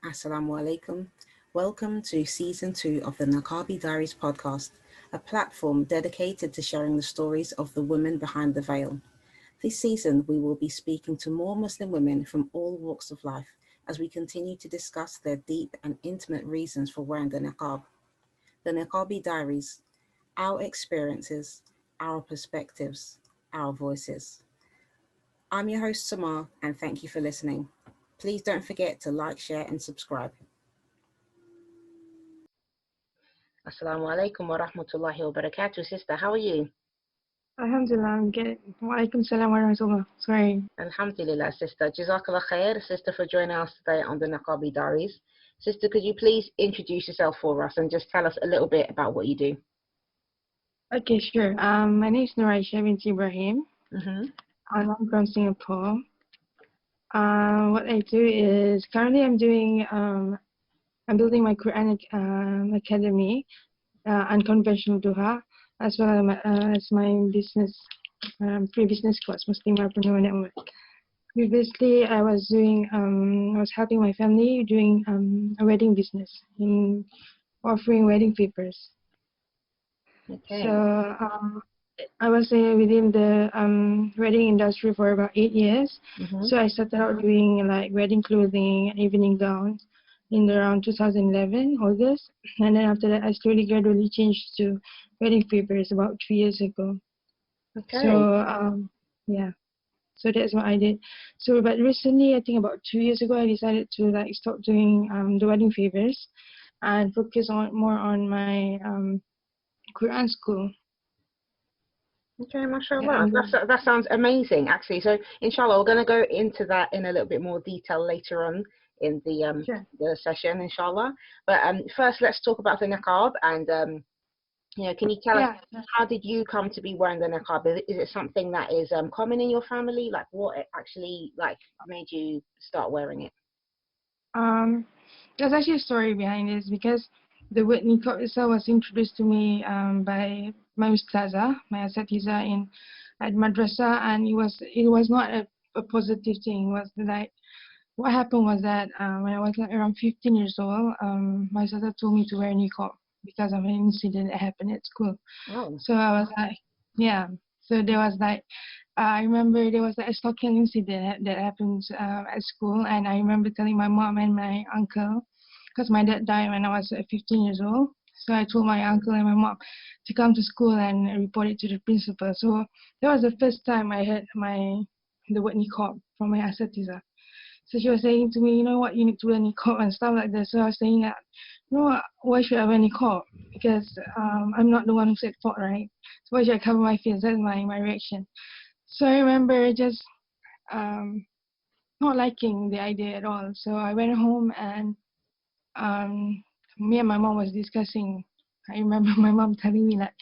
Assalamu alaikum. Welcome to season 2 of the Niqabi Diaries podcast, a platform dedicated to sharing the stories of the women behind the veil. This season, we will be speaking to more Muslim women from all walks of life as we continue to discuss their deep and intimate reasons for wearing the niqab. The Niqabi Diaries, our experiences, our perspectives, our voices. I'm your host, Samar, and thank you for listening. Please don't forget to like, share, and subscribe. Assalamu alaikum wa rahmatullahi wa barakatuh. Sister, how are you? Alhamdulillah, I'm good. Wa alaikum salam wa rahmatullah. Sorry. Alhamdulillah, sister. Jazakallah khair, sister, for joining us today on the Niqabi Diaries. Sister, could you please introduce yourself for us and just tell us a little bit about what you do? Okay, sure. My name is Nuraishah bint Ibrahim. I'm from Singapore. What I do is currently I'm building my Quran academy, unconventional duha, as well as my business, free business course, Muslimah Network. Previously, I was helping my family doing a wedding business in offering wedding papers. Okay. So I was within the wedding industry for about 8 years. So I started out doing like wedding clothing and evening gowns in around 2011 August, and then after that I slowly gradually changed to wedding papers about 3 years ago. Okay. So yeah. So that's what I did. So, but recently, I think about 2 years ago, I decided to like stop doing the wedding favors and focus more on my Quran school. Okay, mashallah. That sounds amazing, actually. So, inshallah, we're going to go into that in a little bit more detail later on in the Sure. the session, inshallah. But first, let's talk about the niqab and. Can you tell us, how did you come to be wearing the niqab? Is it something that is common in your family? Like, what actually made you start wearing it? There's actually a story behind this because the word niqab itself was introduced to me by my ustazah, my asatiza at madrasa, and it was not a positive thing. It was like, what happened was that when I was like around 15 years old, my ustazah told me to wear niqab because of an incident that happened at school. Oh. So I was like, yeah. So there was like, I remember there was like a stalking incident that happened at school, and I remember telling my mom and my uncle, because my dad died when I was 15 years old. So I told my uncle and my mom to come to school and report it to the principal. So that was the first time I heard the word niqab from my asatiza. So she was saying to me, you know what, you need to wear niqab and stuff like that. So I was saying that, you know what, why should I wear niqab? Because I'm not the one who said fault, right? So why should I cover my face? That's my reaction. So I remember just not liking the idea at all. So I went home and me and my mom was discussing. I remember my mom telling me like,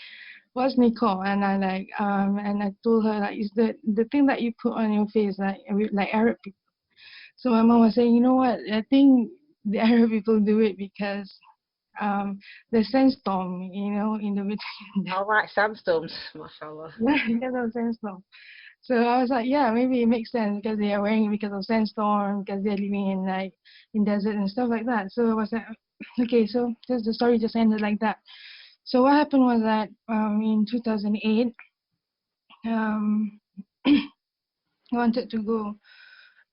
what's niqab? And I told her like, it's the thing that you put on your face like Arab people. So my mom was saying, you know what, I think the Arab people do it because the sandstorm, in the between. All right, sandstorms, mashallah. Because of sandstorm. So I was like, yeah, maybe it makes sense because they are wearing it because of sandstorm, because they're living in desert and stuff like that. So I was like, okay, so just the story just ended like that. So what happened was that in 2008, I wanted to go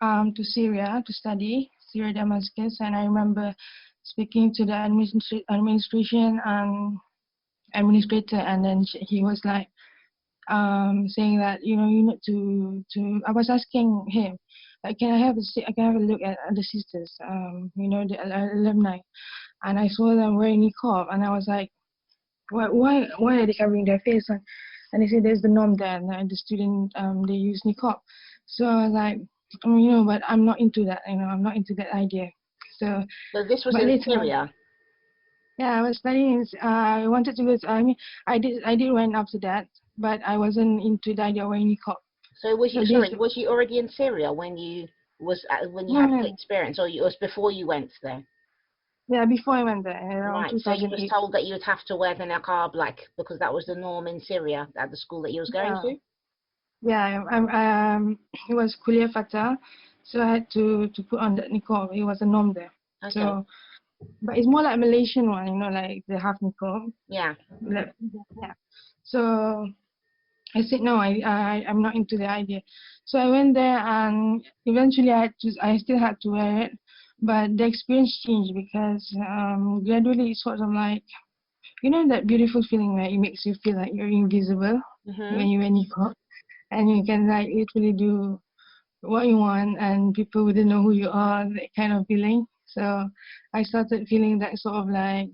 to Syria to study, Syria Damascus, and I remember speaking to the administration administrator, and then he was like saying that you need to. I was asking him, like, can I have a look at the sisters, the alumni, and I saw them wearing niqab, and I was like, why are they covering their face? And they said there's the norm there, and the student they use niqab. So I was like, but I'm not into that. I'm not into that idea. So this was in Syria. Yeah, I was studying. I wanted to go. I did went up to that, but I wasn't into the idea of wearing niqab. So was you already in Syria when you had the experience, or it was before you went there? Yeah, before I went there, around Right. 2008. So you was told that you would have to wear the niqab, because that was the norm in Syria at the school that you was going to. Yeah, it was Kuliya Fatah, so I had to put on the niqab. It was a norm there. Okay. So, but it's more like Malaysian one, you know, like the half niqab. Yeah. Like, yeah. So I said no, I'm not into the idea. So I went there, and eventually I still had to wear it, but the experience changed because gradually it's sort of like, you know, that beautiful feeling where it makes you feel like you're invisible when you wear niqab, and you can like literally do what you want, and people wouldn't know who you are, that kind of feeling. So I started feeling that sort of like,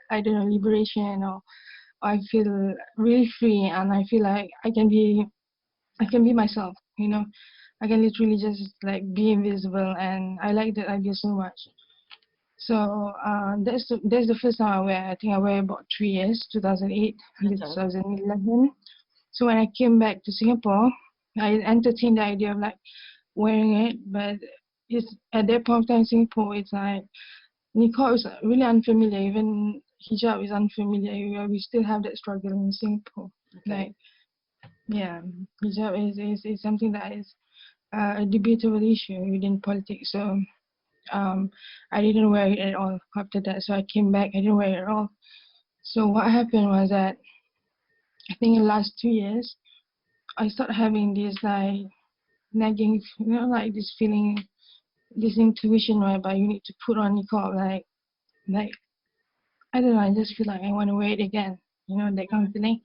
I don't know, liberation, or I feel really free, and I feel like I can be myself, you know. I can literally just like be invisible, and I like that idea so much. So that's the first time I wear. I think I wear about 3 years, 2008 until Okay. 2011. So when I came back to Singapore, I entertained the idea of like wearing it, but it's at that point of time in Singapore, it's like niqab is really unfamiliar. Even hijab is unfamiliar. We still have that struggle in Singapore. Okay. Like, yeah, hijab is something that is a debatable issue within politics. So I didn't wear it at all after that. So I came back, I didn't wear it at all. So what happened was that I think in the last 2 years, I started having this like nagging, you know, like this feeling, this intuition whereby you need to put on niqab, like I don't know, I just feel like I want to wear it again, you know, that kind of feeling.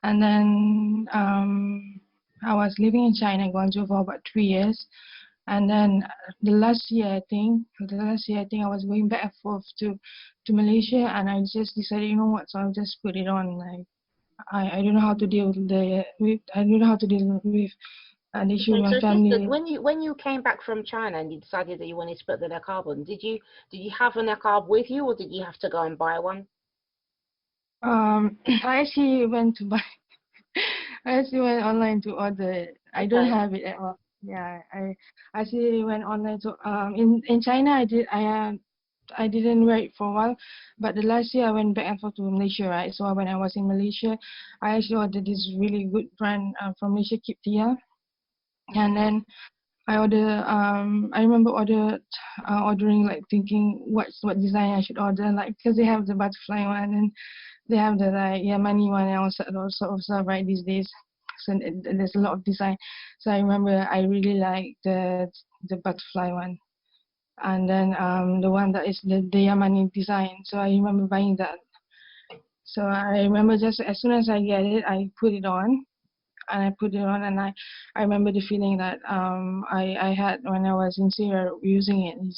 And then I was living in China, Guangzhou, for about 3 years. And then the last year I think I was going back and forth to Malaysia, and I just decided, you know what, so I'll just put it on. Like I don't know how to deal with I don't know how to deal with an issue with Okay, my so sister, family. when you came back from China and you decided that you wanted to put the niqab on, did you have a niqab with you, or did you have to go and buy one? I actually went to buy. I actually went online to order it. I don't Okay. have it at all. Yeah, I actually went online to in China. I didn't wear it for a while, but the last year I went back and forth to Malaysia, right? So when I was in Malaysia, I actually ordered this really good brand from Malaysia, Kiptia, and then I remember ordering, like thinking what design I should order, like because they have the butterfly one, and they have the like Yemeni one, and all sort of stuff right these days. So there's a lot of design. So I remember I really like the butterfly one, and then the one that is the Yemeni design. So I remember buying that. So I remember just as soon as I get it, I put it on, and I put it on, and I remember the feeling that I had when I was in Syria using it. It's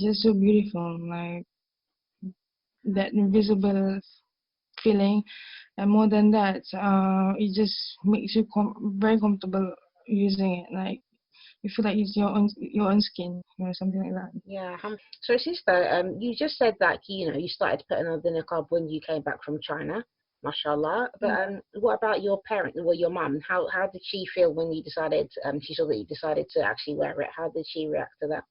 just so beautiful, like that invisible feeling. And more than that, it just makes you very comfortable using it. Like you feel like it's your own skin, you know, something like that. Yeah. So sister, you just said that you started putting on the niqab when you came back from China, mashallah. But Yeah. what about your parent, or your mum? How did she feel when you decided she saw that you decided to actually wear it? How did she react to that?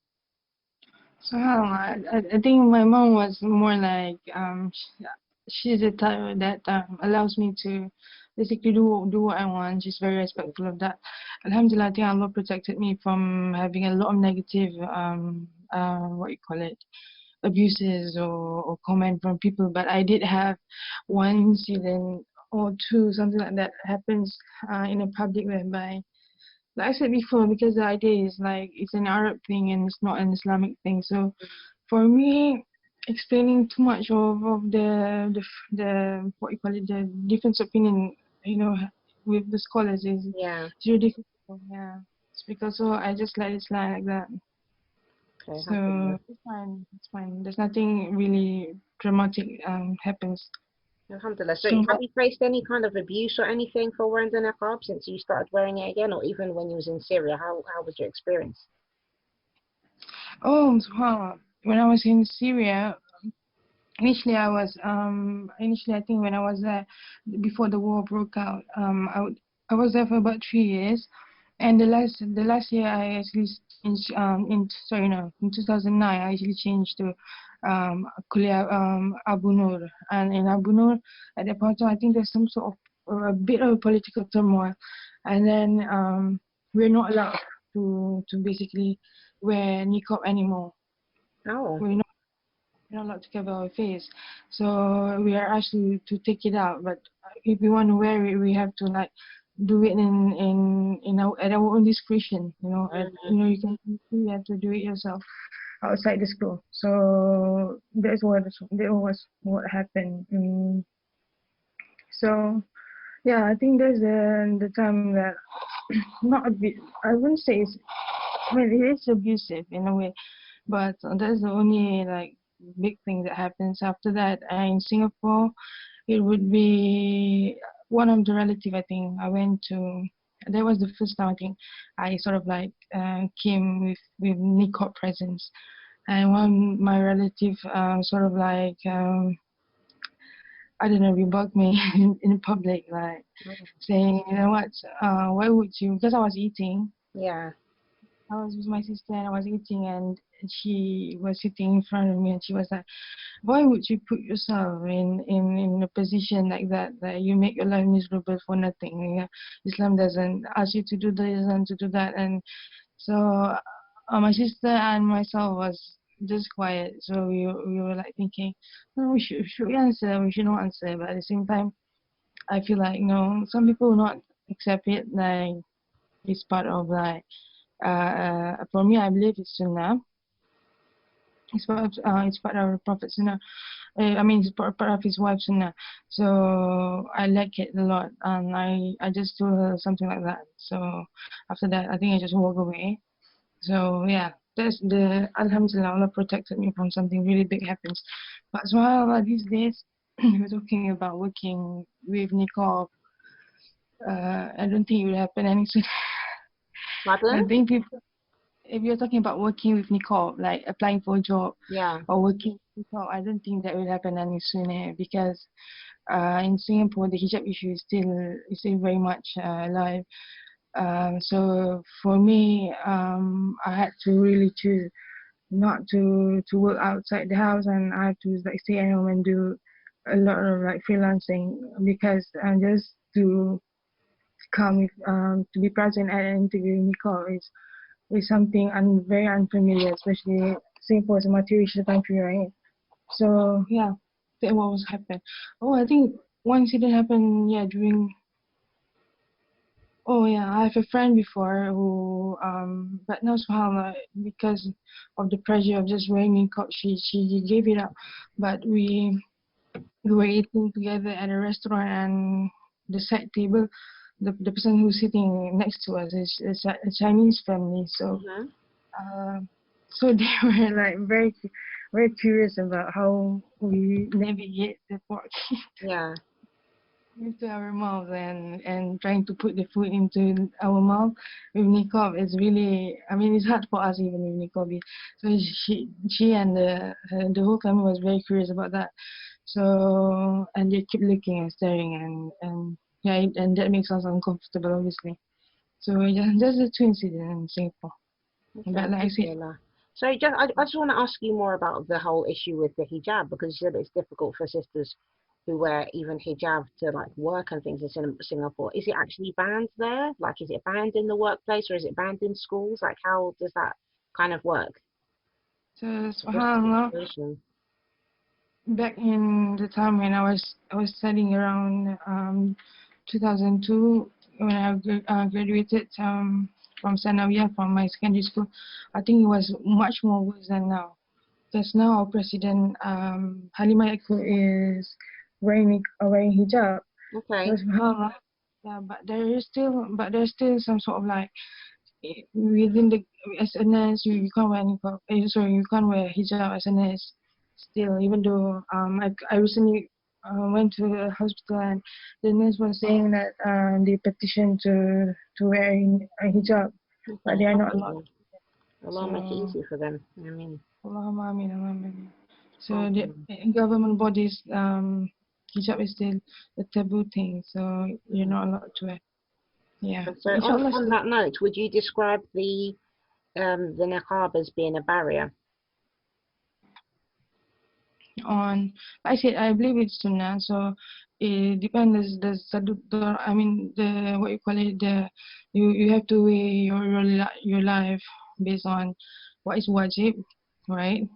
So I think my mom was more like she's the type that allows me to basically do what I want. She's very respectful of that. Alhamdulillah, I think Allah protected me from having a lot of negative what you call it, abuses or comment from people. But I did have one incident or two, something like that happens in a public whereby, like I said before, because the idea is like it's an Arab thing and it's not an Islamic thing. So for me, explaining too much of the what you call it, the difference opinion, you know, with the scholars is Yeah. it's really difficult. Yeah, it's because so I just let it slide like that. Okay. So it's fine. It's fine. There's nothing really dramatic happens. Alhamdulillah. So So have you faced any kind of abuse or anything for wearing the niqab since you started wearing it again, or even when you was in Syria? How was your experience? oh, subhanallah. When I was in Syria, initially I think when I was there before the war broke out, I was there for about 3 years, and the last year I actually changed in sorry no in 2009 I actually changed to Kulia Abu Nur, and in Abu Nur at that point of time I think there's some sort of a bit of a political turmoil, and then we're not allowed to basically wear niqab anymore. Oh. We're not allowed to cover our face. So we are asked to take it out. But if we want to wear it, we have to like do it in our, at our own discretion. You can you have to do it yourself outside the school. So that was what happened. So yeah, I think there's the time that not a bit. I wouldn't say it's. I mean, it is abusive in a way, but that's the only like big thing that happens after that. In Singapore, it would be one of the relative. I think I went to. That was the first time I think I sort of like came with Niqab presents, and one my relative sort of like I don't know rebugged me in public like saying, you know what, why would you? Because I was eating. Yeah. I was with my sister and I was eating, and she was sitting in front of me, and she was like, why would you put yourself in a position like that you make your life miserable for nothing? Islam doesn't ask you to do this and to do that. And so my sister and myself was just quiet. So we were like thinking, no, should we answer? We should not answer. But at the same time, I feel like, some people will not accept it. Like, it's part of like, for me, I believe it's Sunnah. It's part of the Prophet Sunnah. I mean, it's part of his wife's Sunnah. So I like it a lot, and I just told her something like that. So after that, I think I just walk away. So yeah, that's the Alhamdulillah, Allah protected me from something really big happens. But subhanAllah, these days we're talking about working with niqab. I don't think it will happen any soon. I Pardon? think if you're talking about working with niqab, like applying for a job Yeah. or working with niqab, I don't think that will happen any sooner because in Singapore the hijab issue is still very much alive. So for me, I had to really choose not to work outside the house, and I have to like stay at home and do a lot of like freelancing because just to come with to be present at an interview in niqab is something very unfamiliar, especially Singapore is a multiracial country, right? So yeah, that what was happened. Oh, I think one incident happened, yeah, during. Oh yeah, I have a friend before who but now subhanAllah, because of the pressure of just wearing makeup, she gave it up. But we were eating together at a restaurant, and the side table, the person who's sitting next to us is a Chinese family. So Mhm. uh, so they were like very curious about how we navigate the pork Yeah. into our mouth, and trying to put the food into our mouth with niqab is really, I mean, it's hard for us even with niqab. So she and the whole family was very curious about that. So and they keep looking and staring, and yeah, and that makes us uncomfortable obviously. So yeah, that's the two incidents in Singapore. Okay, But like I said, alhamdulillah. So I just want to ask you more about the whole issue with the hijab because you said it's difficult for sisters who wear even hijab to like work and things in Singapore. Is it actually banned there? Like, is it banned in the workplace or is it banned in schools? Like, how does that kind of work? so What's the subhanallah, situation? back in the time when I was studying around 2002 when I graduated from Sanawiyah from my secondary school. I think it was much more worse than now. Because now our president Halimah Yacob is wearing hijab. So Okay. subhanallah, yeah, there's still some sort of like within the as a nurse you can't wear niqab. Sorry, you can't wear hijab as a nurse. Still, even though I recently went to the hospital, and the nurse was saying that they petitioned to wear a hijab, Okay. but they are not allowed. Alhamdulillah. Allah make it So easy for them. I mean, Allahumma ameen, Allahumma ameen. So the um, government bodies hijab is still a taboo thing, so you're mm. not allowed to wear. Yeah, And so but inshallah on still that note, would you describe the niqab as being a barrier? on. I said I believe it's sunnah, so it depends. I mean the what you call it, the you have to weigh your life based on what is wajib, right?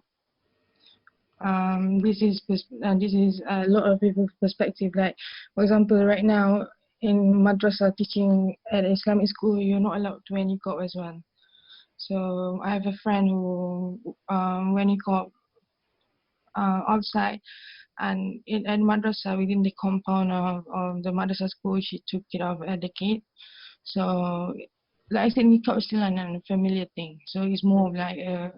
This is a lot of people's perspective. Like, for example, right now in madrasa teaching at Islamic school, you're not allowed to wear niqab as well. So I have a friend who wear niqab outside, and at madrasa within the compound of the madrasa school, she took it off at the gate. So, like I said, niqab is still an unfamiliar thing. So it's more of like a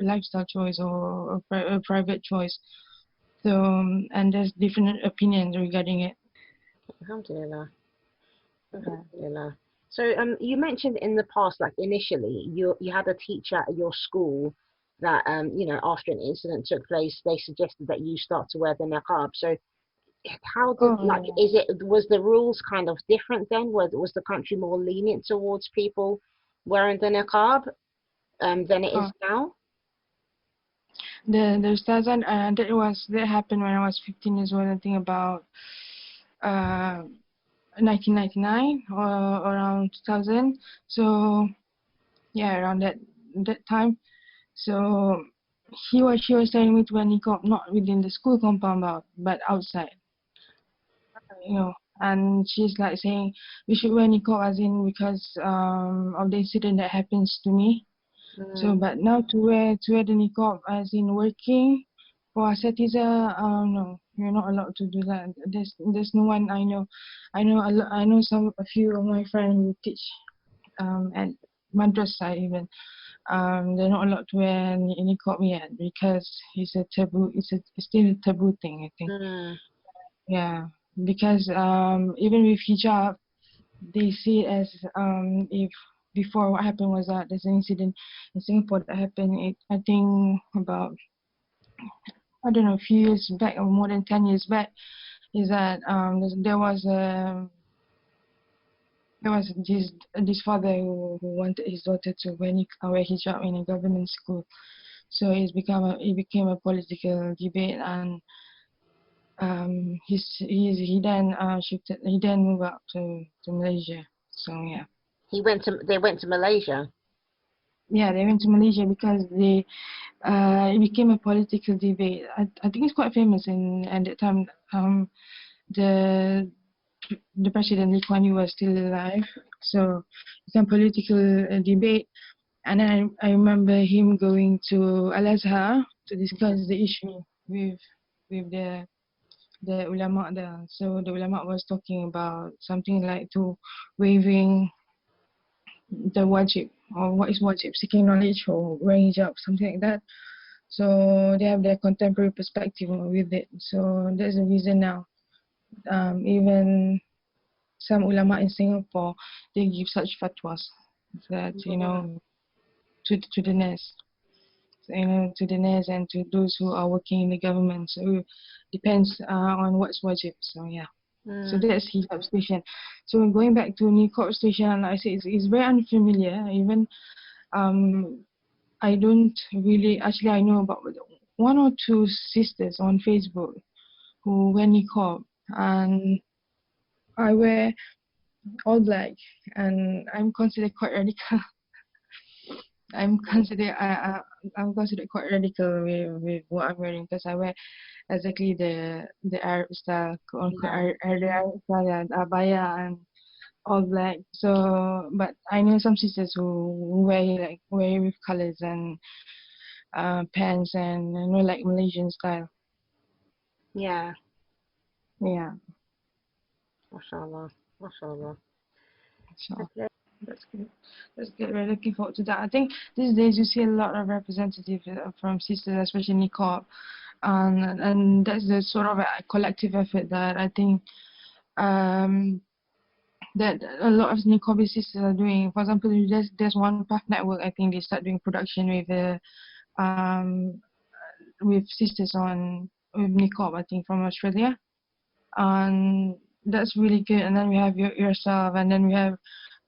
lifestyle choice or a private choice. So, and there's different opinions regarding it. Alhamdulillah. Yeah. Alhamdulillah. So you mentioned in the past, like initially, you had a teacher at your school that after an incident took place, they suggested that you start to wear the niqab. So how did like Oh, was the rules kind of different then? Was the country more lenient towards people wearing the niqab than it oh. is now? The Ustazan, that happened when I was 15 years old. I think about uh 1999 or around 2000. So yeah, around that time. So she was telling me to wear niqab not within the school compound but outside, you know. And she's like saying we should wear niqab as in because of the incident that happens to me. So Mm, but now to wear the niqab as in working for asatiza, no, you're not allowed to do that. There's no one I know. I know a few of my friends who teach at madrasa even. They're not allowed to wear niqab yet because it's a taboo. It's still a taboo thing, I think. mm, Yeah, because even with hijab, they see it as if before what happened was that there's an incident in Singapore that happened. I think about I don't know a few years back or more than 10 years back. Is that there was this father who wanted his daughter to wear hijab in a government school. So it became a political debate, and he then moved out to Malaysia. So yeah. they went to Malaysia. Yeah, they went to Malaysia because it became a political debate. I think it's quite famous at that time. The the president Lee Kuan Yew was still alive, so it became political debate. And then I remember him going to Al Azhar to discuss the issue with the ulama there. So the ulama was talking about something like to waiving the wajib or what is wajib, seeking knowledge or wearing hijab, something like that. So they have their contemporary perspective with it. So that's the reason now. Even some ulama in Singapore, they give such fatwas that to the nurse, to the nurse and to those who are working in the government. So it depends on what's wajib. So yeah. So Mm, that's hijab station. So going back to niqab station, like I said, it's very unfamiliar. Even um, I don't really actually I know about one or two sisters on Facebook who wear niqab, and I wear all black, and I'm considered quite radical. I'm considered I'm considered quite radical with what I'm wearing because I wear exactly the Arab style, yeah. the Arab style, yeah, the abaya and all black. So, but I know some sisters who wear with colors and pants and like Malaysian style. Yeah. Yeah, MashaAllah. MashaAllah. so Okay. that's good. That's good. We're looking forward to that. I think these days you see a lot of representatives from sisters, especially niqab, and that's the sort of a collective effort that I think um, that a lot of niqabi sisters are doing. For example, there's one Path Network. I think they start doing production um, with sisters on with niqab. I think from Australia, and that's really good. And then we have yourself, and then we have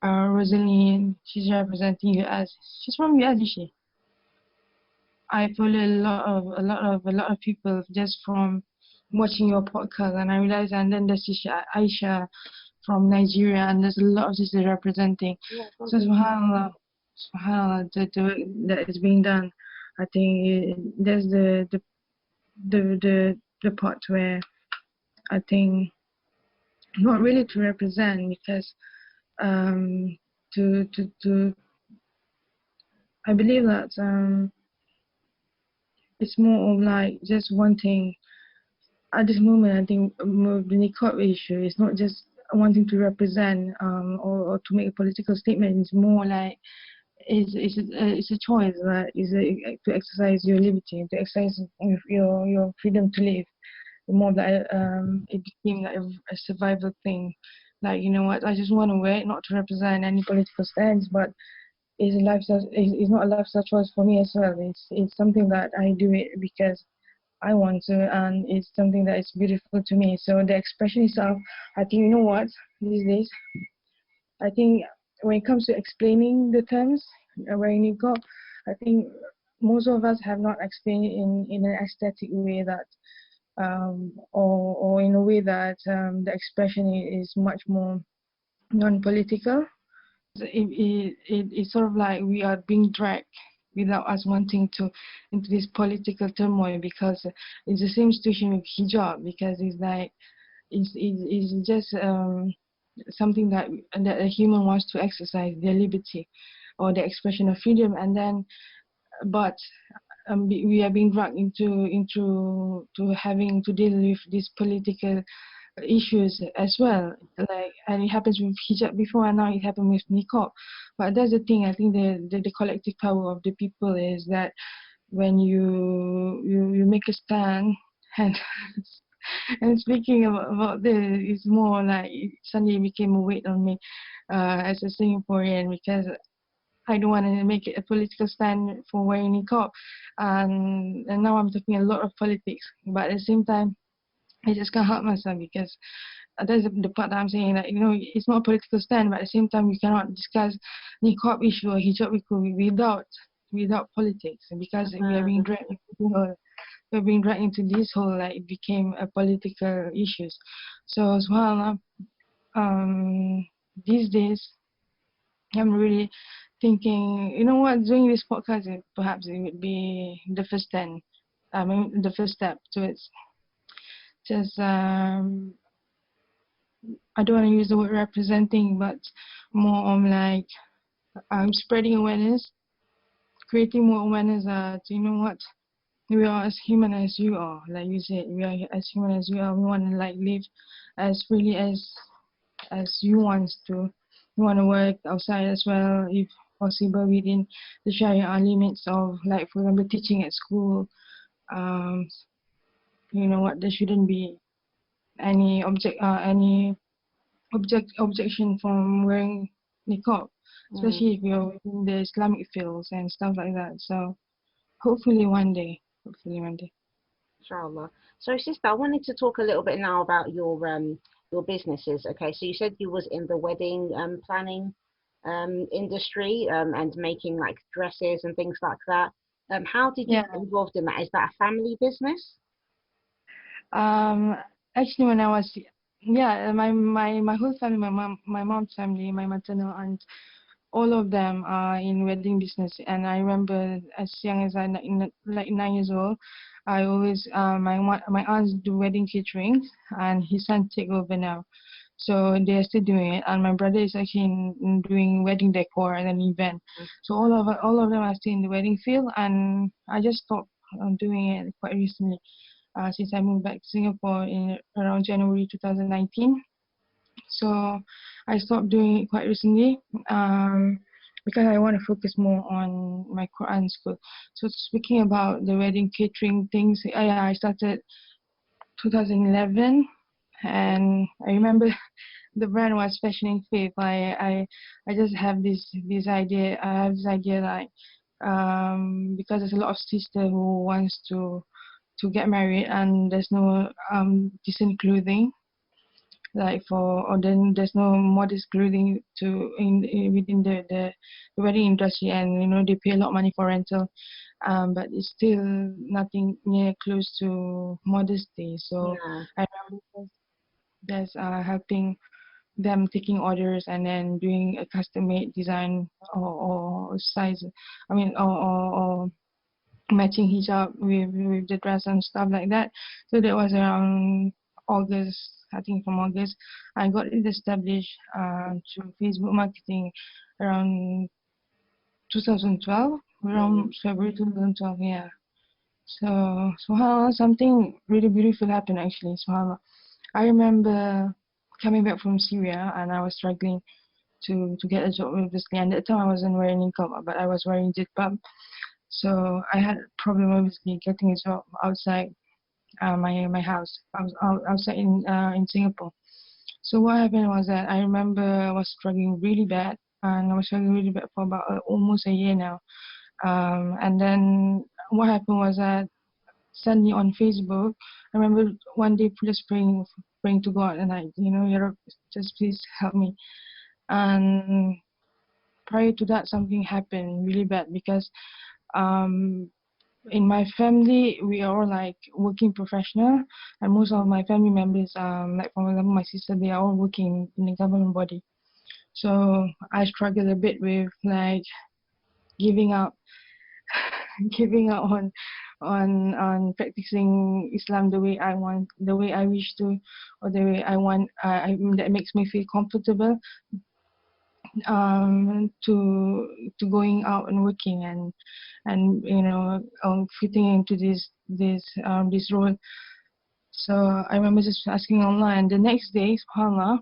Rosaline. She's representing US. She's from US, is she? I follow a lot of people just from watching your podcast, and I realized, and then there's Aisha from Nigeria, and there's a lot of sisters representing. Yeah, So subhanallah, the work that is being done. I think there's the the part where I think not really to represent, because to I believe that it's more of like just wanting at this moment. I think the niqab issue is not just wanting to represent or to make a political statement. It's more like it's a choice, that is to exercise your liberty, to exercise your freedom to live. More that it became like a survival thing. Like, you know what, I just want to wear it not to represent any political stance, but it's a lifestyle. It's not a lifestyle choice for me as well. It's something that I do it because I want to, and it's something that is beautiful to me. So the expression itself, I think, you know what, these days, I think when it comes to explaining the terms wearing niqab, I think most of us have not explained it in an aesthetic way that or in a way that the expression is much more non-political. It's sort of like we are being dragged without us wanting to into this political turmoil, because it's the same situation with hijab, because it's like it's just something that a human wants to exercise their liberty or the expression of freedom, and then but we are being dragged into to having to deal with these political issues as well. Like, and it happens with hijab before, and now it happened with niqab. But that's the thing. I think the collective power of the people is that when you make a stand, and and speaking about this, it's more like it suddenly became a weight on me as a Singaporean, because I don't want to make it a political stand for wearing niqab, and now I'm talking a lot of politics, but at the same time, I just can't help myself, because that's the part that I'm saying, that, you know, it's not a political stand, but at the same time, you cannot discuss niqab issue or hijab issue without politics, because we are being dragged we're being dragged into this whole, like, it became a political issues. So as well, these days I'm really thinking, you know what, doing this podcast, perhaps it would be the first the first step to it. Just I don't want to use the word representing, but more on like spreading awareness, creating more awareness that, you know what, we are as human as you are. Like you said, we are as human as you are. We want to like live as freely as you want to. You want to work outside as well, if possible, within the Sharia limits of, like, for example, teaching at school. Um, you know what, there shouldn't be any objection from wearing niqab, especially if you're in the Islamic fields and stuff like that. So hopefully one day. Inshallah. So, sister, I wanted to talk a little bit now about your businesses. Okay, so you said you was in the wedding planning industry and making like dresses and things like that. How did you Yeah. get involved in that? Is that a family business? Um, Actually, when I was, yeah, my whole family, my mom's family, my maternal aunt, all of them are in wedding business. And I remember as young as like 9 years old, I always my aunts do wedding catering, and his son take over now. So they're still doing it, and my brother is actually in doing wedding decor and an event. So all of them are still in the wedding field, and I just stopped doing it quite recently, since I moved back to Singapore in around January 2019. So I stopped doing it quite recently, because I want to focus more on my Quran school. So speaking about the wedding catering things, yeah, I started 2011, and I remember the brand was Fashion in Faith. I just have this idea. I have this idea, like, because there's a lot of sister who wants to get married, and there's no decent clothing, like, for, or then there's no modest clothing to within the wedding industry, and, you know, they pay a lot of money for rental, but it's still nothing near close to modesty. So Yeah. I remember just helping them, taking orders and then doing a custom made design or size, I mean, or matching hijab with the dress and stuff like that. So that was around August, I think from August. I got it established through Facebook marketing around 2012, around February 2012, yeah. So, subhanAllah, something really beautiful happened actually, subhanAllah. I remember coming back from Syria and I was struggling to get a job, obviously. And at the time I wasn't wearing niqab, but I was wearing jilbab. So I had a problem, obviously, getting a job outside my house. I was outside in Singapore. So what happened was that I remember I was struggling really bad, and I was struggling really bad for about almost a year now. And then what happened was that suddenly on Facebook, I remember one day just praying to God, and Ya Rab, just please help me. And prior to that, something happened really bad because um, in my family, we are all like working professional, and most of my family members, like for example, my sister, they are all working in the government body. So I struggle a bit with like giving up, giving up on practicing Islam the way I want, the way I wish to, or the way I want. That makes me feel comfortable to going out and working and fitting into this role. So I remember just asking online. The next day, subhanallah,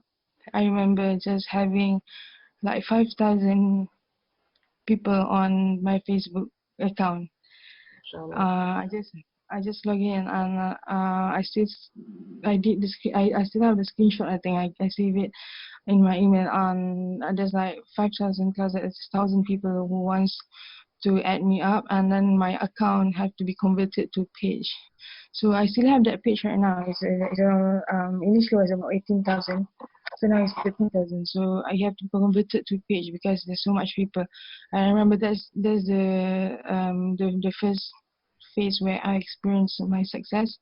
I remember just having like 5,000 people on my Facebook account. I just log in and I still have the screenshot. I think I save it in my email. There's like 5,000 plus 1,000 people who wants to add me up, and then my account have to be converted to page. So I still have that page right now. It's around, initially it was about 18,000, so now it's 13,000. So I have to convert it to page because there's so much people. I remember there's the first phase where I experienced my success,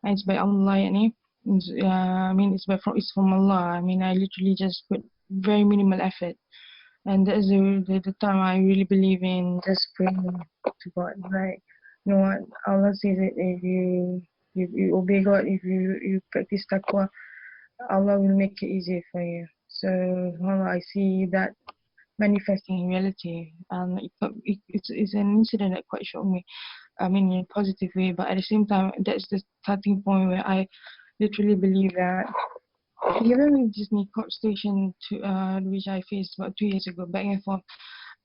and it's by Allah, yani. It's from Allah. I mean, I literally just put very minimal effort, and that's the time I really believe in just praying to God. Like, you know what, Allah says it, if you obey God, if you practice taqwa, Allah will make it easier for you. So subhanAllah, I see that manifesting in reality, and it's an incident that quite shocked me. I mean, in a positive way, but at the same time, that's the starting point where I literally believe that even with this niqab station which I faced about 2 years ago, back and forth,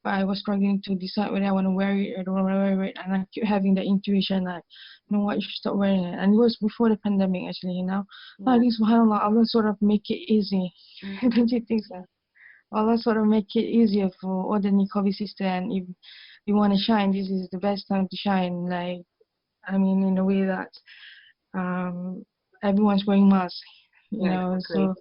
but I was struggling to decide whether I want to wear it or don't want to wear it, and I keep having that intuition like, you know what, you should stop wearing it. And it was before the pandemic actually, you know. I think subhanAllah, Allah sort of make it easy. Don't you think so? Allah sort of make it easier for all the niqabi sisters, and if you want to shine, this is the best time to shine. Like, I mean, in a way that everyone's wearing masks, you know. Exactly. So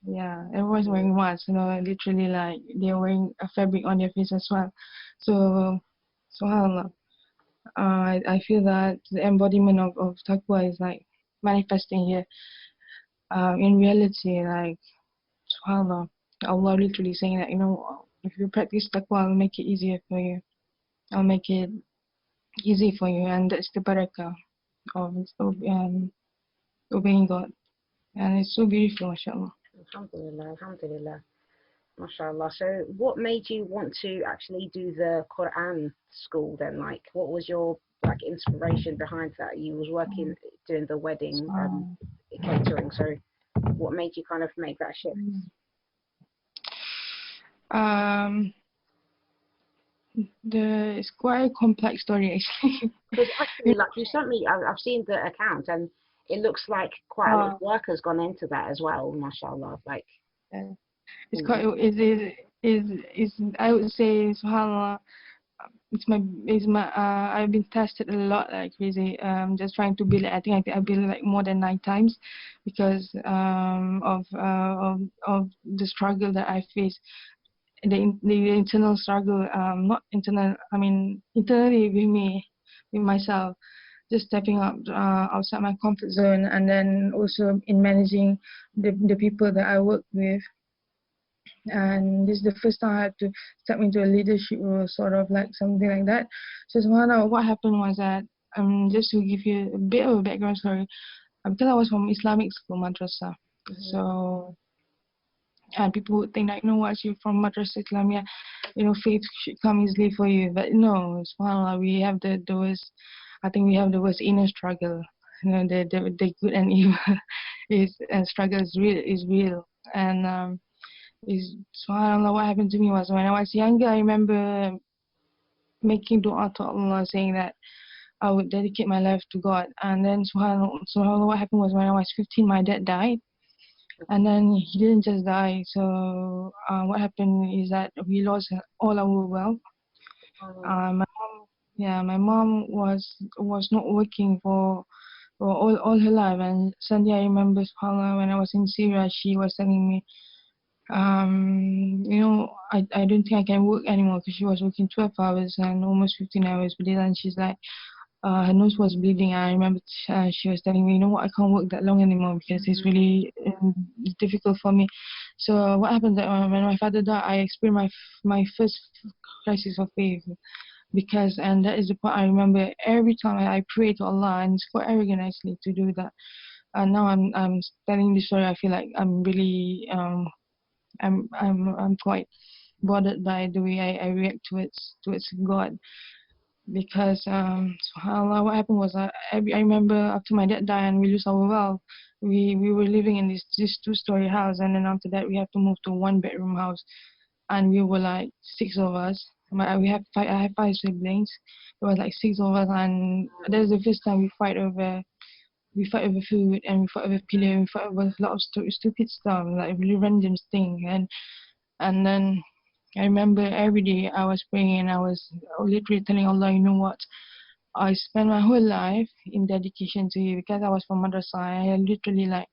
yeah, everyone's wearing masks, you know, literally like they're wearing a fabric on their face as well. So subhanAllah, I feel that the embodiment of taqwa is like manifesting here in reality. Like subhanAllah, Allah literally saying that, you know, if you practice taqwa, I'll make it easier for you. I'll make it easy for you, and that's the barakah of obeying God. And it's so beautiful, mashallah. Alhamdulillah, alhamdulillah, mashallah. So what made you want to actually do the Quran school then? Like, what was your like inspiration behind that? You was working doing the wedding catering, so what made you kind of make that shift? It's quite a complex story actually. Because actually, like you sent me, I've seen the account, and it looks like quite a lot of work has gone into that as well, mashallah. Like, it's quite is I would say subhanallah, I've been tested a lot like crazy. Just trying to build it. I think I built it like more than 9 times because of the struggle that I faced. The internal struggle, not internal, I mean internally with me, with myself, just stepping up outside my comfort zone, and then also in managing the people that I work with. And this is the first time I had to step into a leadership role, sort of like something like that. So what happened was that, just to give you a bit of a background story, because I was from Islamic school, madrasa. So, and people would think that, what, you're from madrasa Islamia, faith should come easily for you. But no, subhanAllah, we have the worst, I think we have the worst inner struggle. The good and evil struggle is real. And is subhanAllah, what happened to me was when I was younger, I remember making dua to Allah, saying that I would dedicate my life to God. And then subhanAllah, what happened was when I was 15, my dad died. And then he didn't just die. So what happened is that we lost all our wealth. My mom was not working for all her life. And Sunday, I remember, subhanAllah, when I was in Syria, she was telling me, I don't think I can work anymore, because she was working 12 hours and almost 15 hours per day. And she's like, her nose was bleeding. I remember she was telling me, what, I can't work that long anymore because it's really difficult for me. So what happened that when my father died, I experienced my first crisis of faith, because, and that is the part I remember every time I pray to Allah, and it's quite arrogant actually to do that. And now I'm telling this story, I feel like I'm really I'm quite bothered by the way I react towards God, because subhanAllah, what happened was I remember after my dad died and we lose our wealth, we were living in this 2-story house, and then after that we have to move to a 1-bedroom house, and we were like 6 of us. I have 5 siblings. There was like 6 of us, and that's the first time we fight over food, and we fight over pillow, we fight over a lot of stupid stuff, like really random thing. And then I remember every day I was praying, and I was literally telling Allah, what, I spent my whole life in dedication to you, because I was from madrasa. I literally, like,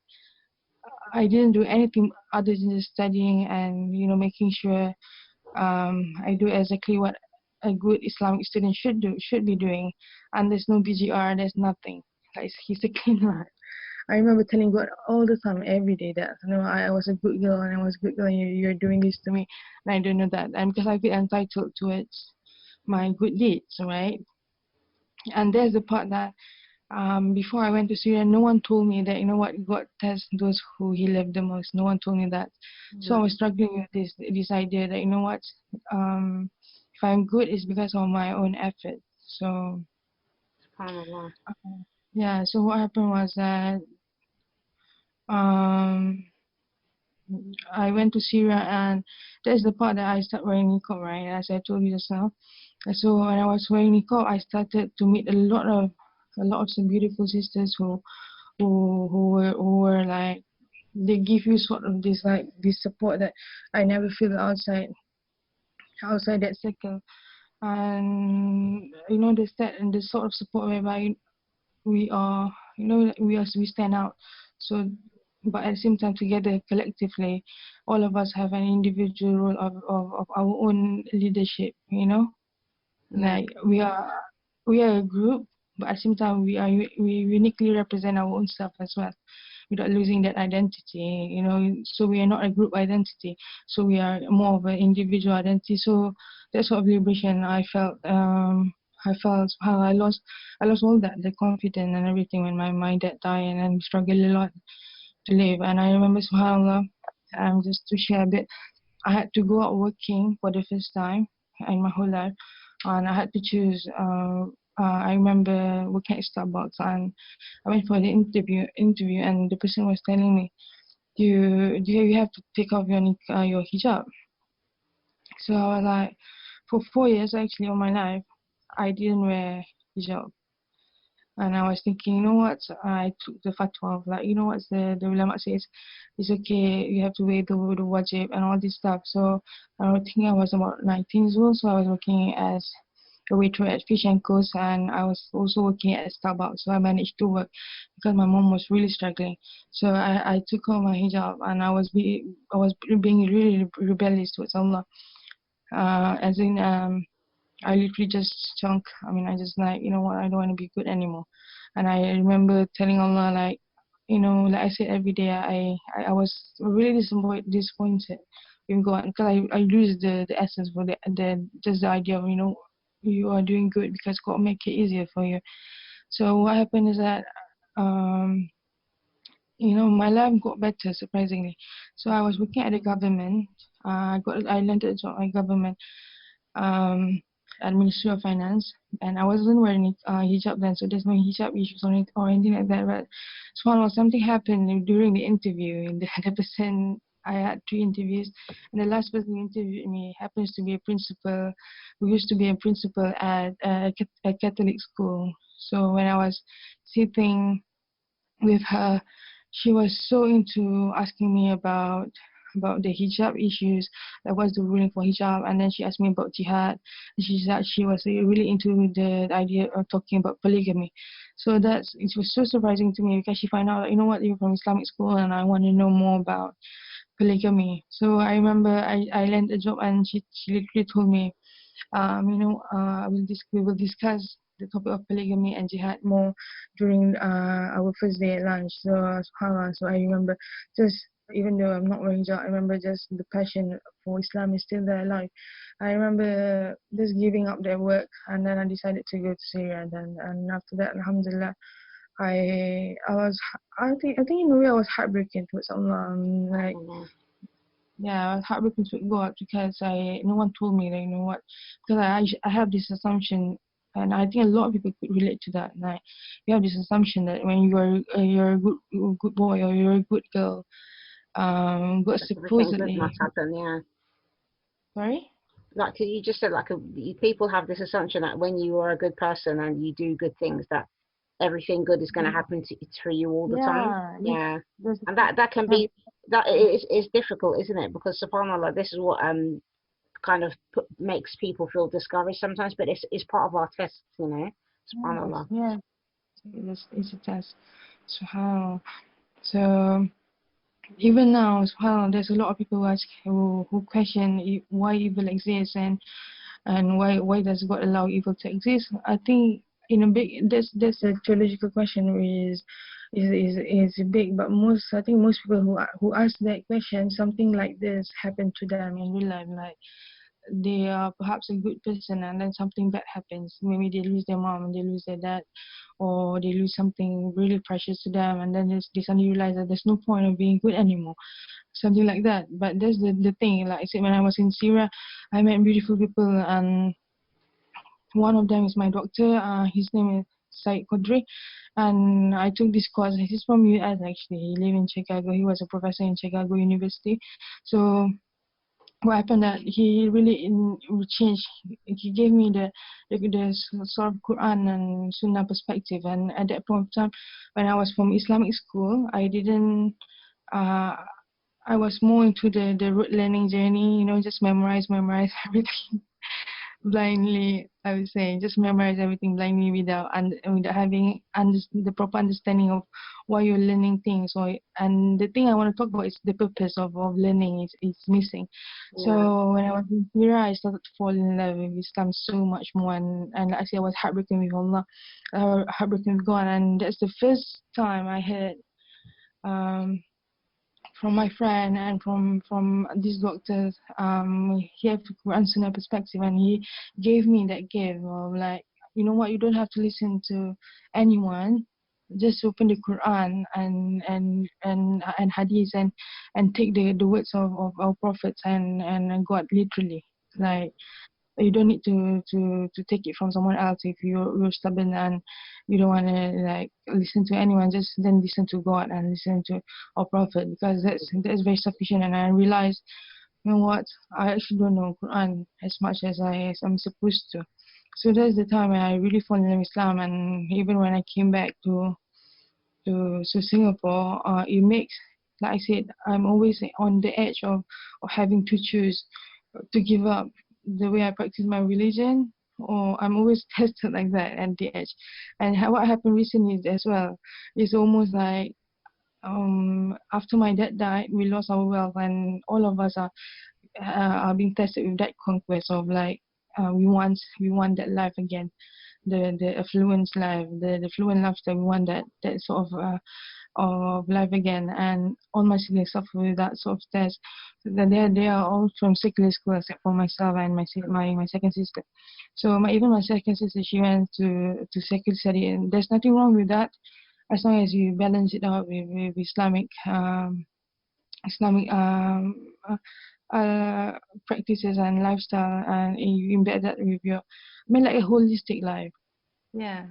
I didn't do anything other than just studying and making sure I do exactly what a good Islamic student should be doing. And there's no BGR, there's nothing. Like, he's a clean life. I remember telling God all the time, every day, that I was a good girl, and I was a good girl, and you're doing this to me, and I don't know that, and because I feel entitled towards my good deeds, right? And there's the part that before I went to Syria, no one told me that what, God tests those who He loved the most. No one told me that, so I was struggling with this idea that what, if I'm good, it's because of my own effort. So yeah. So what happened was that um I went to Syria, and that's the part that I started wearing niqab, right? As I told you just now. So when I was wearing niqab, I started to meet a lot of some beautiful sisters who were like, they give you sort of this support that I never feel outside that circle. And the sort of support whereby we are, we stand out. So, but at the same time, together, collectively, all of us have an individual role of our own leadership. Like, we are a group, but at the same time, we uniquely represent our own self as well, without losing that identity. So we are not a group identity. So we are more of an individual identity. So that sort of liberation I felt. I felt how I lost all that, the confidence and everything, when my dad died, and I struggled a lot to live. And I remember, subhanAllah, just to share a bit, I had to go out working for the first time in my whole life, and I had to choose. I remember working at Starbucks, and I went for the interview, and the person was telling me, you have to take off your hijab. So I was like, for 4 years actually of my life, I didn't wear hijab. And I was thinking, what? I took the fatwa of, like, what the ulama says, it's okay, you have to wear the wajib and all this stuff. So I was thinking, I was about 19 years old, so I was working as a waiter at Fish and Coast, and I was also working at Starbucks. So I managed to work because my mom was really struggling. So I took off my hijab, and I was being really rebellious towards Allah. As in, I literally just chunk. I mean, I just, like, what, I don't want to be good anymore. And I remember telling Allah, like, like I said, every day I was really disappointed in God, because I lose the essence for the just the idea of, you are doing good because God make it easier for you. So what happened is that my life got better surprisingly. So I was working at the government. I landed a job at government, um, at Ministry of Finance, and I wasn't wearing hijab then, so there's no hijab issues on it or anything like that. But something happened during the interview. And the person, I had 3 interviews, and the last person who interviewed me happens to be a principal who used to be a principal at a Catholic school. So when I was sitting with her, she was so into asking me about the hijab issues, like what's the ruling for hijab, and then she asked me about jihad. She said she was really into the idea of talking about polygamy. So it was so surprising to me, because she found out, you're from Islamic school and I want to know more about polygamy. So I remember I landed a job, and she literally told me, we will discuss the topic of polygamy and jihad more during our first day at lunch. So, subhanAllah, so I remember, just even though I'm not wearing hijab, I remember just the passion for Islam is still there alive. I remember just giving up their work, and then I decided to go to Syria. And after that, Alhamdulillah, I think in a way I was heartbroken towards Allah. Like, yeah, I was heartbroken to God, because no one told me that, what, because I have this assumption, and I think a lot of people could relate to that. Like, you have this assumption that when you're a good boy, or you're a good girl, but supposedly, must happen, yeah. Sorry. Like you just said, people have this assumption that when you are a good person and you do good things, that everything good is going to happen to you all the time. Yeah, and that can be, that is difficult, isn't it? Because subhanAllah, this is what kind of makes people feel discouraged sometimes, but it's part of our tests, subhanAllah. Yeah, it's a test. So even now, subhanAllah, there's a lot of people who question why evil exists, and why does God allow evil to exist. I think in a big, that's a theological question, which is big, but I think most people who ask that question, something like this happened to them in real life. Like, they are perhaps a good person, and then something bad happens. Maybe they lose their mom, and they lose their dad, or they lose something really precious to them, and then they suddenly realize that there's no point of being good anymore, something like that. But that's the thing. Like I said, when I was in Syria, I met beautiful people, and one of them is my doctor. His name is Said Qadri, and I took this course. He's from US actually. He lived in Chicago. He was a professor in Chicago University. So what happened that he really changed. He gave me the sort of Quran and Sunnah perspective. And at that point of time, when I was from Islamic school, I didn't. I was more into the rote learning journey. Just memorize everything blindly. I would say just memorize everything blindly without having the proper understanding of why you're learning things. And the thing I want to talk about is the purpose of learning is missing. Yeah. So when I was in Syria, I started to fall in love with Islam so much more, and like I said, I was heartbroken with Allah, heartbroken with God, and that's the first time I heard from my friend and from these doctors. He had the Quran Sunnah perspective, and he gave me that gift of, like, you know what, you don't have to listen to anyone, just open the Quran and hadith, and take the words of our prophets and God literally. Like, you don't need to take it from someone else. If you're stubborn and you don't want to, like, listen to anyone, just then listen to God and listen to our prophet, because that's very sufficient. And I realized, you know what, I actually don't know Quran as much as I'm supposed to. So that's the time when I really fall in love with Islam. And even when I came back to Singapore, it makes, like I said, I'm always on the edge of having to choose to give up the way I practice my religion, or I'm always tested like that at the edge. And what happened recently as well is almost like, after my dad died, we lost our wealth, and all of us are being tested with that conquest of, like, we want that life again. the affluent life, the affluent lifestyle. We want that sort of life again. And all my siblings suffer with that sort of test. So that they are all from secular school except for myself and my second sister. So even my second sister, she went to secular study, and there's nothing wrong with that as long as you balance it out with Islamic practices and lifestyle, and you embed that with your, I mean, like a holistic life. Yeah.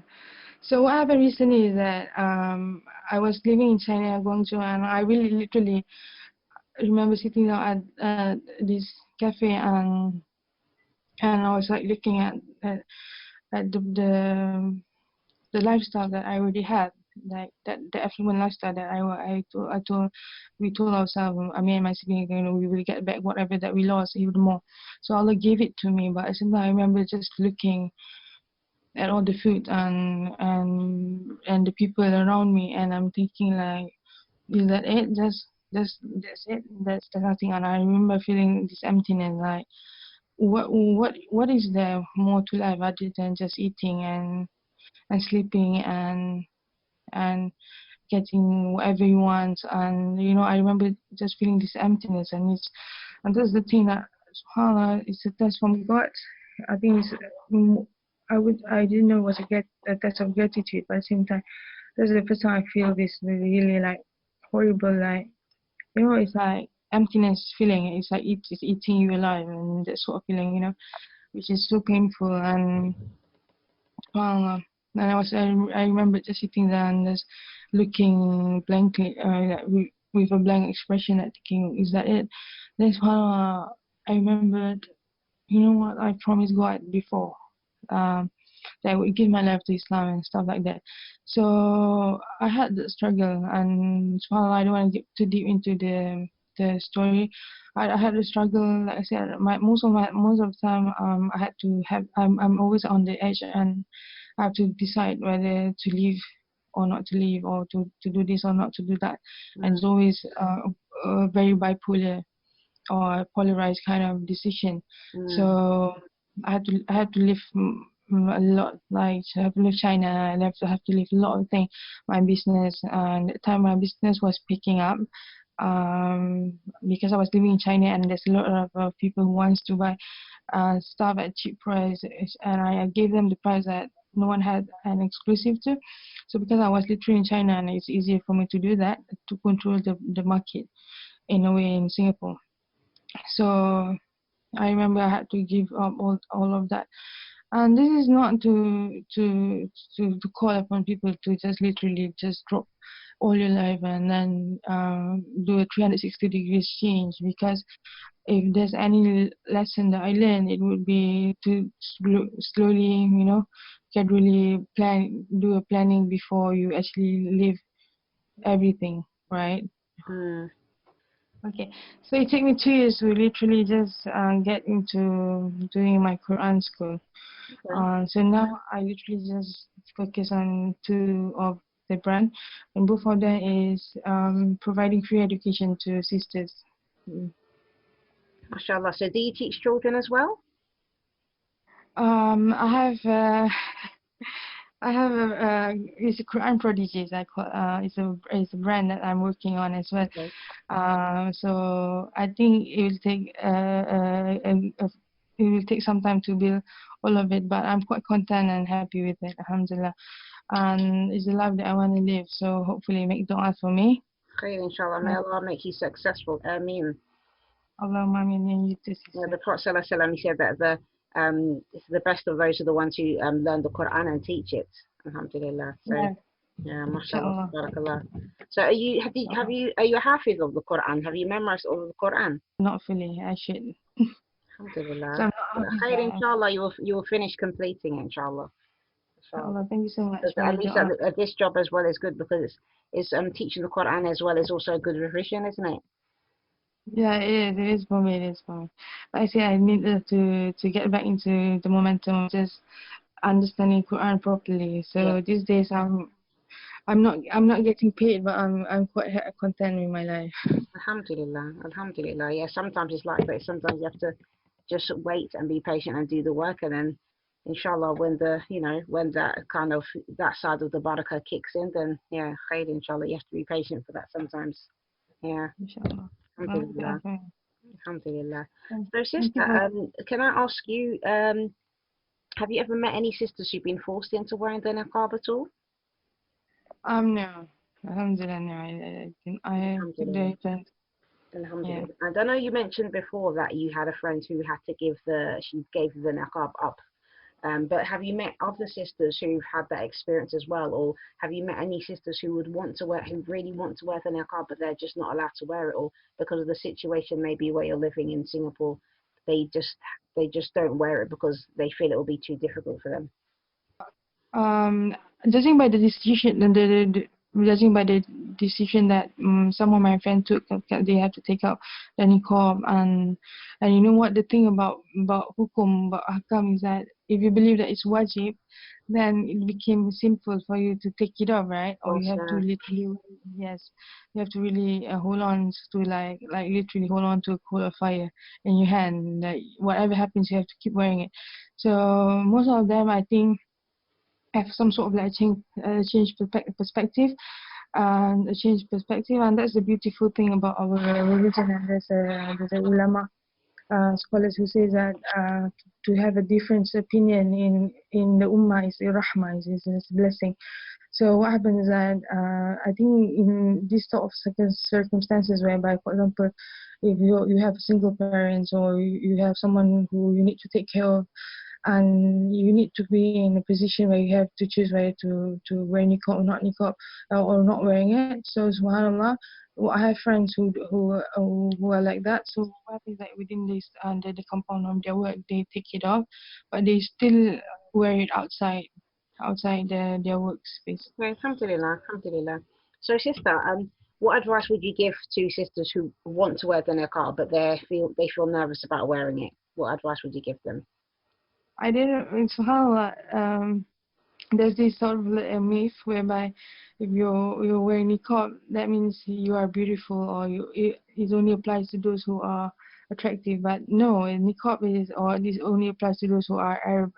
So what happened recently is that I was living in China, Guangzhou, and I really literally remember sitting down at this cafe, and I was like looking at the lifestyle that I already had, like that the affluent lifestyle that we told ourselves, I mean and my siblings, we will get back whatever that we lost, even more. So Allah gave it to me, but at the same time I remember just looking at all the food and the people around me, and I'm thinking like, is that it? That's it? That's nothing. And I remember feeling this emptiness, like what is there more to life other than just eating and sleeping and getting whatever you want. And I remember just feeling this emptiness, and that's the thing that, subhanAllah, it's a test from God. I think it's I didn't know it was a test of gratitude, but at the same time that's the first time I feel this really like horrible, like it's like emptiness feeling. It's like it's eating you alive, and that sort of feeling, which is so painful. And and I remember just sitting there and just looking blankly, like with a blank expression, at thinking, is that it? That's how I remembered. You know what? I promised God before that I would give my life to Islam and stuff like that. So I had the struggle, and while I don't want to get too deep into the story, I had a struggle. Like I said, most of the time, I had to have. I'm always on the edge, and I have to decide whether to leave or not to leave, or to do this or not to do that. And it's always a very bipolar or polarized kind of decision. So I had to live a lot. Like I have to leave China. I have to leave a lot of things. My business, and at the time my business was picking up. Because I was living in China, and there's a lot of people who wants to buy stuff at cheap price, and I gave them the price that no one had an exclusive to. So because I was literally in China, and it's easier for me to do that, to control the market in a way in Singapore. So I remember I had to give up all of that. And this is not to call upon people to just literally just drop all your life and then do a 360 degrees change, because if there's any lesson that I learned, it would be to slowly, gradually do a planning before you actually live everything, right? Okay, so it took me 2 years to literally just get into doing my Quran school. So now I literally just focus on 2 of the brand, and both of them is providing free education to sisters. MashaAllah. So do you teach children as well? I have it's a Quran Prodigies. I call it's a brand that I'm working on as well. Okay. So I think it will take it will take some time to build all of it, but I'm quite content and happy with it, alhamdulillah. And it's a life that I want to live, so hopefully make dua for me. Khair, inshallah. May Allah make you successful. Ameen. Allahumma ameen, and you too, sister. The Prophet ﷺ, he said that the best of those are the ones who learn the Quran and teach it. Alhamdulillah. So yeah, mashallah, barakallah. So are you a hafiz of the Quran? Have you memorized all of the Quran? Not fully, I should. Alhamdulillah. So Khair, inshallah, you will finish completing it, inshallah. Inshallah, thank you so much. At least at this job as well is good, because it's teaching the Quran as well is also a good revision, isn't it? Yeah, it is for me. It is for me. But I say I need to get back into the momentum of just understanding Quran properly. So these days I'm not getting paid, but I'm quite content with my life. Alhamdulillah, alhamdulillah. Yeah, sometimes it's like that. Sometimes you have to just wait and be patient and do the work, and then inshallah, when when that kind of that side of the barakah kicks in, then yeah, khair, inshallah. You have to be patient for that sometimes. Yeah, Inshallah. alhamdulillah, Okay. alhamdulillah. Thank So, thank you sister, for. can I ask you, have you ever met any sisters who've been forced into wearing the niqab at all? No. Alhamdulillah, no. I Alhamdulillah. they don't. Yeah. Alhamdulillah. And I know you mentioned before that you had a friend who had to she gave the niqab up. But have you met other sisters who've had that experience as well, or have you met any sisters who who really want to wear the niqab, but they're just not allowed to wear it, or because of the situation, maybe where you're living in Singapore, they just they just don't wear it because they feel it will be too difficult for them. Um, judging by the decision, judging by the decision that some of my friends took, that they have to take out the niqab, and you know what the thing about hukum, about hakam, is that if you believe that it's wajib, then it became simple for you to take it off, right? Or you Of have to course, literally, yes, you have to really hold on to, like literally hold on to a coal of fire in your hand. Like whatever happens, you have to keep wearing it. So most of them, I think, have some sort of like change perspective, and a change perspective, and that's the beautiful thing about our religion. And there's a ulama, scholars who say that to have a different opinion in the ummah is a rahmah, is a blessing. So what happens is that I think in this sort of circumstances, whereby, for example, if you have single parents, or you have someone who you need to take care of, and you need to be in a position where you have to choose whether to wear niqab or not niqab, or not wearing it. So subhanallah, I have friends who are like that. So what happens, like within this under the compound of their work, they take it off, but they still wear it outside their workspace. okay, alhamdulillah, alhamdulillah. So, sister, what advice would you give to sisters who want to wear the niqab but they feel nervous about wearing it? What advice would you give them? I didn't, subhanallah, there's this sort of a myth whereby if you're wearing niqab, that means you are beautiful, or it only applies to those who are attractive. But no, niqab is, or this only applies to those who are Arab.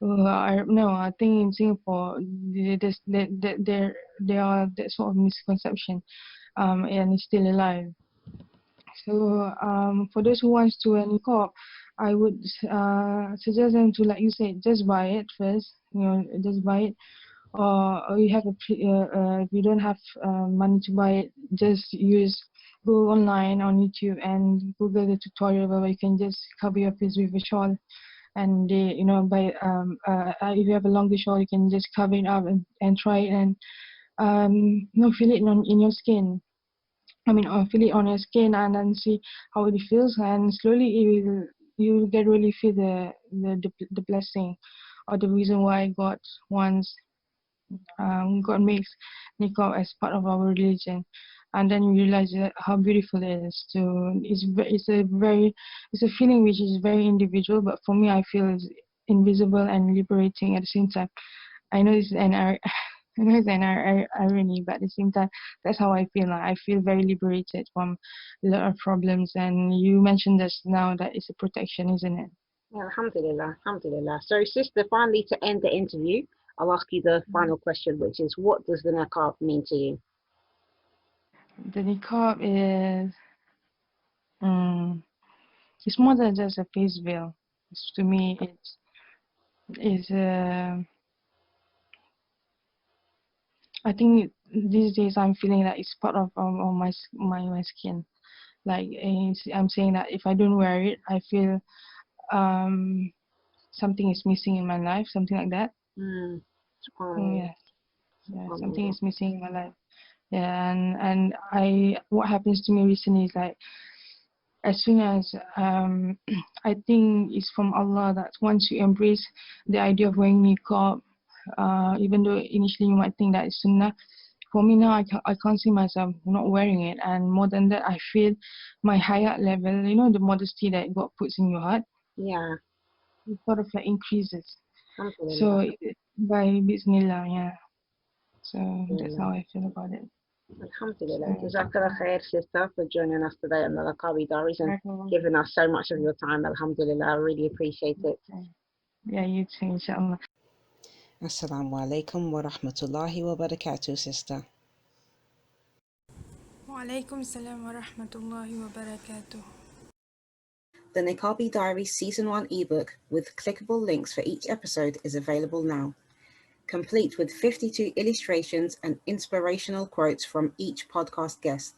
No, I think in Singapore there are that sort of misconception, and it's still alive. So for those who wants to wear niqab, I would suggest them to, like you said, just buy it first. Just buy it. Or you have if you don't have money to buy it, just go online on YouTube and Google the tutorial where you can just cover your face with a shawl. And by if you have a longer shawl, you can just cover it up and try it, and feel it in your skin. I mean, or feel it on your skin, and then see how it feels, and slowly you will get really feel the blessing, or the reason why God makes niqab as part of our religion, and then you realize how beautiful it is. So it's a feeling which is very individual, but for me, I feel it's invisible and liberating at the same time. I know it's an I know it's an irony, but at the same time, that's how I feel. Like, I feel very liberated from a lot of problems. And you mentioned this now, that it's a protection, isn't it? Yeah, alhamdulillah, alhamdulillah. So, sister, finally, to end the interview, I'll ask you the final question, which is, what does the niqab mean to you? The niqab um, it's more than just a face veil. To me, it's I think these days I'm feeling that it's part of my skin. Like I'm saying that if I don't wear it, I feel um something is missing in my life, something like that. Mm, subhanallah, Yes, yeah, something subhanallah. is missing in my life. Yeah, and I what happens to me recently is like, as soon as I think it's from Allah that once you embrace the idea of wearing niqab, even though initially you might think that it's sunnah, for me now I can't see myself not wearing it. And more than that, I feel my hayat level, the modesty that God puts in your heart, Yeah, it sort of like increases. So alhamdulillah, by Bismillah, yeah. So that's how alhamdulillah. I feel about it. Alhamdulillah. So Jazakallah khair, sister, for joining us today on the Niqabi Diaries and barakallah. giving us so much of your time. Alhamdulillah. I really appreciate it. Okay. Yeah, you too, inshallah. Assalamu alaikum wa rahmatullahi wa barakatuh, sister. Wa alaikum salam wa rahmatullahi wa barakatuh. The Niqabi Diaries Season 1 ebook with clickable links for each episode is available now, complete with 52 illustrations and inspirational quotes from each podcast guest.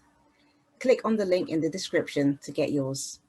Click on the link in the description to get yours.